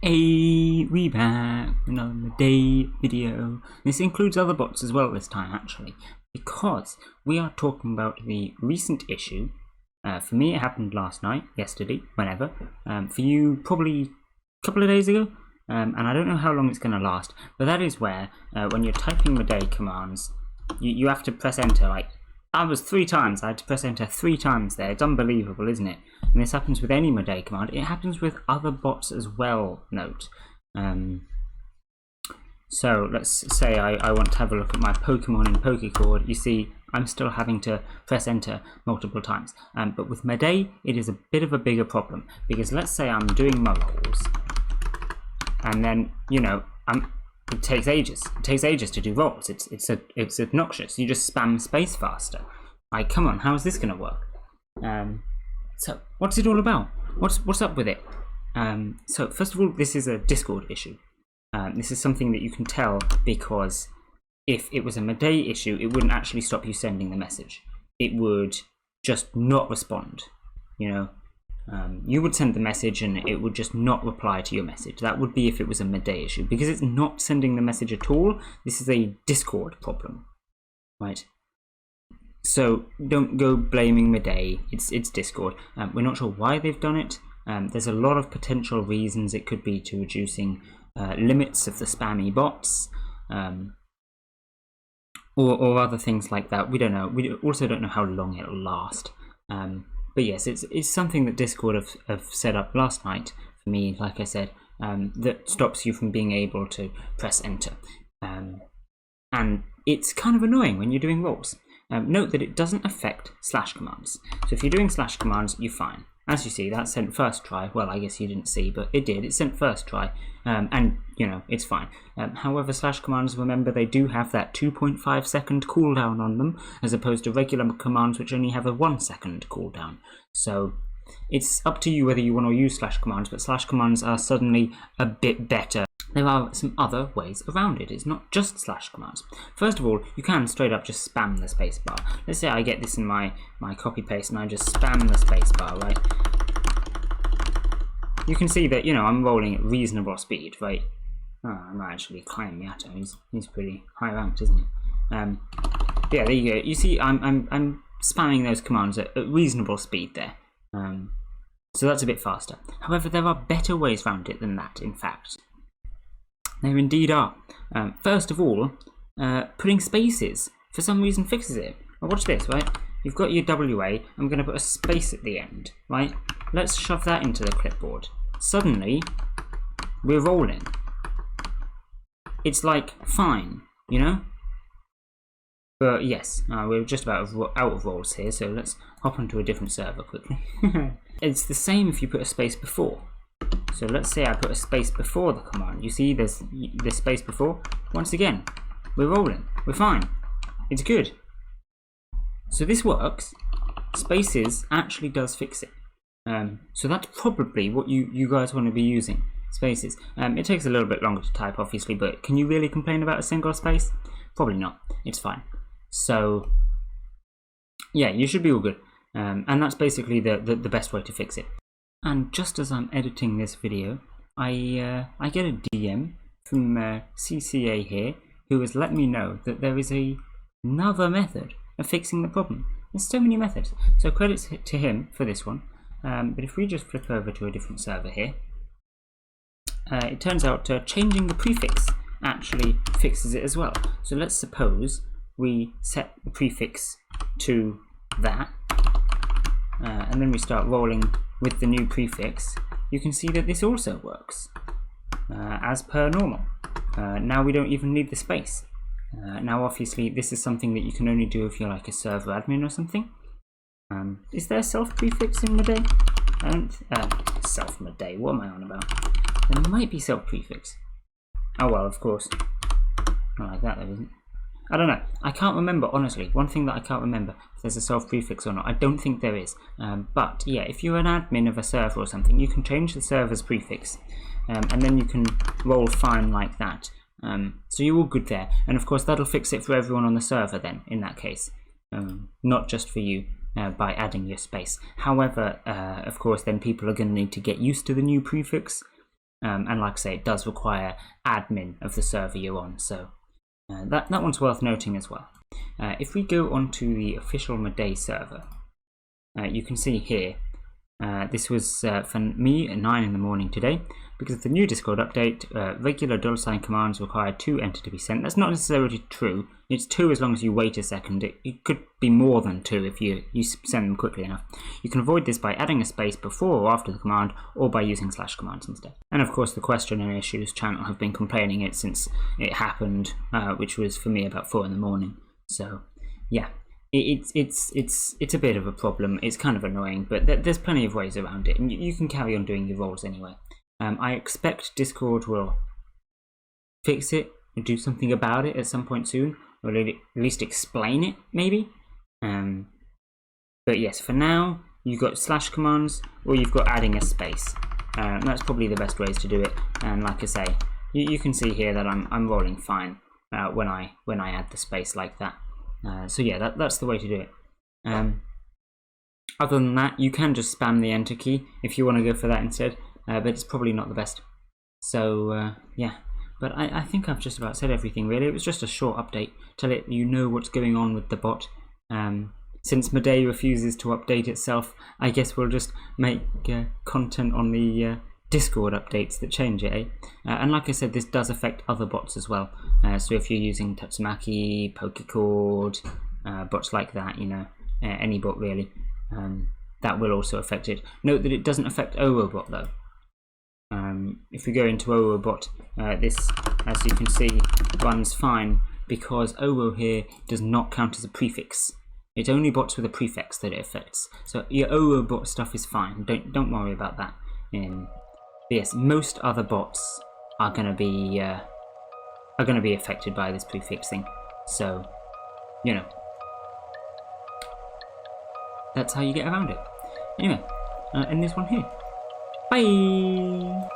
Hey, we back with another Mudae video. This includes other bots as well this time, actually, because we are talking about the recent issue. For me, it happened last night, yesterday, whenever. For you, probably a couple of days ago. And I don't know how long it's going to last, but that is where, when you're typing Mudae commands, you have to press enter. Like, that was 3 times. I had to press enter 3 times there. It's unbelievable, isn't it? And this happens with any Mudae command. It happens with other bots as well, note. So let's say I want to have a look at my Pokemon in Pokecord. You see, I'm still having to press enter multiple times. But with Mudae, it is a bit of a bigger problem. Because let's say I'm doing my rolls. And then, you know, it takes ages. It takes ages to do rolls. It's obnoxious. You just spam space faster. Like, come on, how is this going to work? So, what's it all about? What's up with it? So, first of all, this is a Discord issue. This is something that you can tell because if it was a Mudae issue, it wouldn't actually stop you sending the message. It would just not respond. You know, you would send the message and it would just not reply to your message. That would be if it was a Mudae issue. Because it's not sending the message at all, this is a Discord problem. Right? So don't go blaming Mudae, it's Discord. We're not sure why they've done it. There's a lot of potential reasons. It could be to reducing limits of the spammy bots, or other things like that. We don't know. We also don't know how long it'll last. But yes, it's something that Discord have set up last night for me, like I said, that stops you from being able to press enter. And it's kind of annoying when you're doing rolls. Note that it doesn't affect slash commands. So if you're doing slash commands, you're fine. As you see, that sent first try. Well, I guess you didn't see, but it did. It sent first try, and you know, it's fine. However, slash commands, remember, they do have that 2.5 second cooldown on them, as opposed to regular commands which only have a 1 second cooldown. So it's up to you whether you want to use slash commands, but slash commands are suddenly a bit better. There are some other ways around it. It's not just slash commands. First of all, you can straight up just spam the spacebar. Let's say I get this in my copy paste and I just spam the spacebar, right? You can see that, you know, I'm rolling at reasonable speed, right? Oh, I'm not actually climbing Yato. He's pretty high ranked, isn't he? Yeah, there you go. You see, I'm spamming those commands at reasonable speed there. So that's a bit faster. However, there are better ways around it than that, in fact. There indeed are. First of all, putting spaces for some reason fixes it. Well, watch this, right? You've got your WA. I'm going to put a space at the end, right? Let's shove that into the clipboard. Suddenly, we're rolling. It's like fine, you know? But yes, we're just about out of rolls here, so let's hop onto a different server quickly. It's the same if you put a space before. So let's say I put a space before the command. You see there's this space before? Once again, we're rolling. We're fine. It's good. So this works. Spaces actually does fix it. So that's probably what you guys want to be using. Spaces. It takes a little bit longer to type, obviously, but can you really complain about a single space? Probably not. It's fine. So yeah, you should be all good. And that's basically the best way to fix it. And just as I'm editing this video, I get a DM from CCA here, who has let me know that there is another method of fixing the problem. There's so many methods, so credits to him for this one. But if we just flip over to a different server here, it turns out changing the prefix actually fixes it as well. So let's suppose we set the prefix to that, and then we start rolling with the new prefix. You can see that this also works as per normal. Now we don't even need the space. Now obviously this is something that you can only do if you're like a server admin or something. Is there self prefix in Mudae? Self Mudae, what am I on about? There might be self prefix. Oh well, of course. Not like that there isn't. I don't know. I can't remember, honestly. One thing that I can't remember, if there's a self-prefix or not. I don't think there is. But yeah, if you're an admin of a server or something, you can change the server's prefix. And then you can roll fine like that. So you're all good there. And of course, that'll fix it for everyone on the server then, in that case. Not just for you by adding your space. However, of course, then people are going to need to get used to the new prefix. and like I say, it does require admin of the server you're on, so that one's worth noting as well. If we go onto the official Mudae server, you can see here, this was for me at 9 in the morning today. Because of the new Discord update, regular $sign commands require 2 enter to be sent. That's not necessarily true. It's 2 as long as you wait a second. It could be more than 2 if you send them quickly enough. You can avoid this by adding a space before or after the command, or by using / commands instead. And of course, the question and issues channel have been complaining it since it happened, which was for me about 4 in the morning. So yeah, it's a bit of a problem. It's kind of annoying, but there's plenty of ways around it, and you can carry on doing your roles anyway. I expect Discord will fix it and do something about it at some point soon, or at least explain it, maybe. But yes, for now, you've got / commands, or you've got adding a space. That's probably the best ways to do it. And like I say, you can see here that I'm rolling fine when I add the space like that. So yeah, that's the way to do it. Other than that, you can just spam the enter key if you want to go for that instead. But it's probably not the best. So yeah, but I think I've just about said everything really. It was just a short update to let you know what's going on with the bot. Since Mudae refuses to update itself, I guess we'll just make content on the Discord updates that change it, eh? And like I said, this does affect other bots as well. So if you're using Tatsumaki, Pokecord, bots like that, you know, any bot really, that will also affect it. Note that it doesn't affect OWObot though. If we go into OWObot, this, as you can see, runs fine because OWO here does not count as a prefix. It's only bots with a prefix that it affects. So your OWObot stuff is fine. Don't worry about that. But yes, most other bots are gonna be affected by this prefix thing. So, you know, that's how you get around it. Anyway, end this one here. Bye!